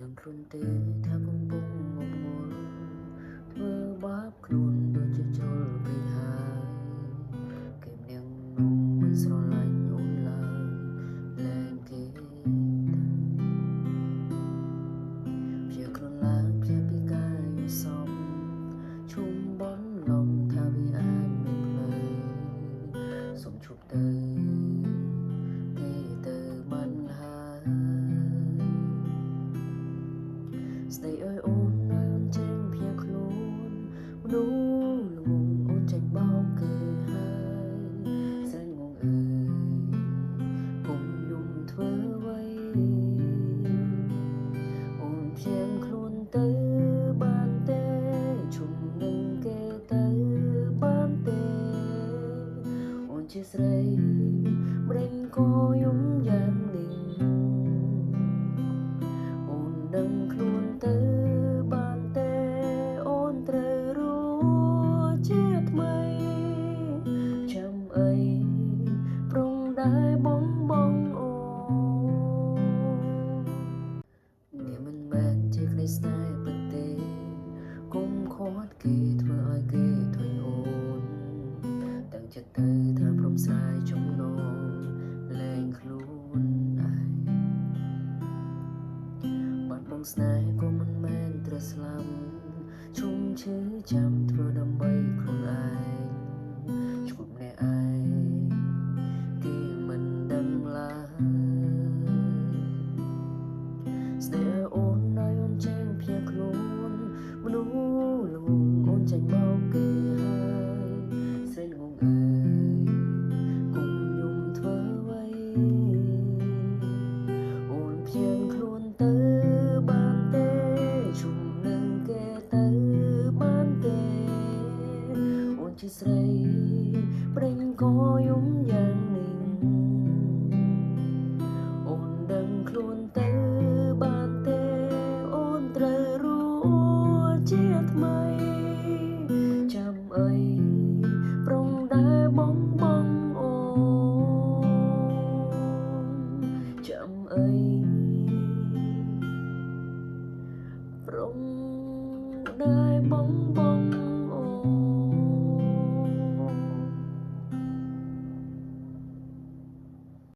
ដឹងខ្លួនទេថាកំពុងងប់ងល់ធ្វើបាបខ្លួនដូចជាជ្រុលពេកហើយគេនាងនំមិនស្រឡាញ់អូនឡើយលែងគេព្យាខ្លួនឡើងព្យាពីកាយសំឈុំបនលំថាវាអាចមិនភ្លើសុំឈប់ទៅគេទៅបានហើយស្ដីអើយអូនឲ្យអូនចេញភៀសខ្លួនមនុស្សល្ងងអូនចេញបោកគេហើយស្រែងងងអើយកុំយំធ្វើអ្វីអូនព្យាខ្លួនទៅបានទេជុំនឹងគេទៅបានទេអូនជាស្រីម្ដេចក៏យំយ៉ាងនេះអូនដឹងខ្លួនទៅបានទេអូនត្រូវรู้ជាថ្មីចាំអីប្រងដែរបងអូនេះមិនមែនជាក្តីស្នេហ៍ពិតទេកុំខាត់គេធ្វើឲ្យគេធុញអូនតាំងចិត្តទៅថាព្រមស្រាយចំណងលែងខ្លួនឯងបាត់បង់ស្នេហ៍ក៏មិនមែនត្រូវស្លាប់ជុំឈឺចាំធ្វើដើម្បីខ្លួនឯងឈប់ម្នាក់ឯងគេមិនដឹងឡើយស្ដីឲ្យអូនឲ្យអូនចេញភៀសខ្លួនមនុស្សល្ងងអូនចេញមកគេហើយស្រែងងងអើយកុំយំធ្វើអ្វីអូនព្យាខ្លួនទៅបានទេជុំនឹងគេទៅបានទេអូនជាស្រីប្រេងក៏យំយ៉ាងនេះអូនដឹងខ្លួនទៅបានទេអូនត្រូវรู้ជាថ្មីចាំអីប្រងដែរបងអូនចាំអីប្រងដែរបង